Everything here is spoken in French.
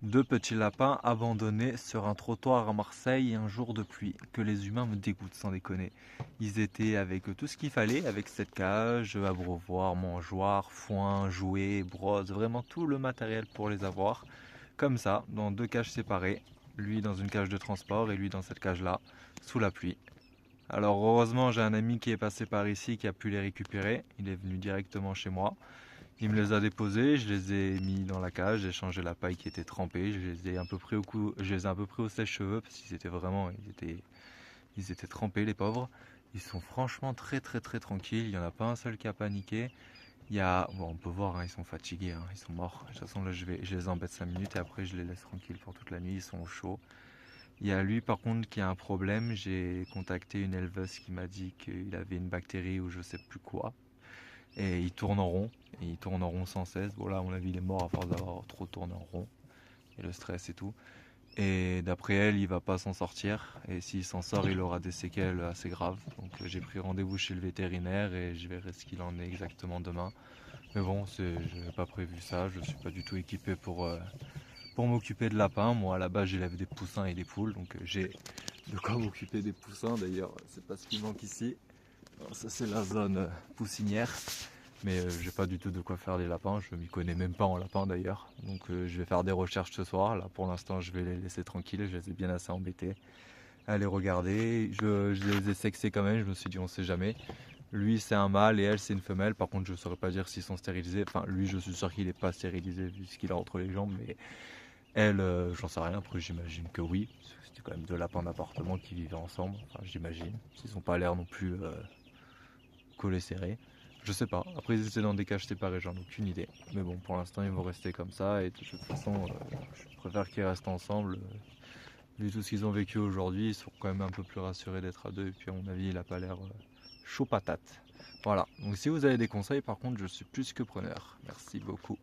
Deux petits lapins abandonnés sur un trottoir à Marseille un jour de pluie. Que les humains me dégoûtent sans déconner. Ils étaient avec tout ce qu'il fallait, avec cette cage, abreuvoir, mangeoire, foin, jouets, brosse, vraiment tout le matériel pour les avoir. Comme ça, dans deux cages séparées. Lui dans une cage de transport et lui dans cette cage-là, sous la pluie. Alors heureusement j'ai un ami qui est passé par ici qui a pu les récupérer. Il est venu directement chez moi. Il me les a déposés, je les ai mis dans la cage, j'ai changé la paille qui était trempée, je les ai un peu pris au cou, je les ai un peu pris au sèche-cheveux parce qu'ils étaient vraiment, ils étaient trempés les pauvres. Ils sont franchement très très très tranquilles, il n'y en a pas un seul qui a paniqué. Il y a, bon, on peut voir, hein, ils sont fatigués, hein, ils sont morts. De toute façon là je les embête 5 minutes et après je les laisse tranquilles pour toute la nuit, ils sont au chaud. Il y a lui par contre qui a un problème, j'ai contacté une éleveuse qui m'a dit qu'il avait une bactérie ou je sais plus quoi. Et il tourne en rond, et il tourne en rond sans cesse. Bon là, à mon avis, il est mort à force d'avoir trop tourné en rond, et le stress et tout. Et d'après elle, il va pas s'en sortir, et s'il s'en sort, il aura des séquelles assez graves. Donc j'ai pris rendez-vous chez le vétérinaire, et je verrai ce qu'il en est exactement demain. Mais bon, je n'avais pas prévu ça, je suis pas du tout équipé pour m'occuper de lapins. Moi, à la base, j'élève des poussins et des poules, donc j'ai de quoi m'occuper des poussins. D'ailleurs, c'est pas ce qui manque ici. Alors, ça, c'est la zone poussinière. Mais j'ai pas du tout de quoi faire des lapins, je m'y connais même pas en lapin d'ailleurs. Donc je vais faire des recherches ce soir. Là pour l'instant je vais les laisser tranquilles, je les ai bien assez embêtés à les regarder. Je les ai sexés quand même, je me suis dit on sait jamais. Lui c'est un mâle et elle c'est une femelle, par contre je saurais pas dire s'ils sont stérilisés. Enfin lui je suis sûr qu'il est pas stérilisé vu ce qu'il a entre les jambes, mais elle j'en sais rien, après j'imagine que oui. C'était quand même deux lapins d'appartement qui vivaient ensemble, enfin j'imagine. S'ils ont pas l'air non plus collés serrés. Je sais pas. Après, ils étaient dans des cages séparées, j'en ai aucune idée. Mais bon, pour l'instant, ils vont rester comme ça. Et de toute façon, je préfère qu'ils restent ensemble. Vu tout ce qu'ils ont vécu aujourd'hui, ils sont quand même un peu plus rassurés d'être à deux. Et puis, à mon avis, il a pas l'air chaud patate. Voilà. Donc, si vous avez des conseils, par contre, je suis plus que preneur. Merci beaucoup.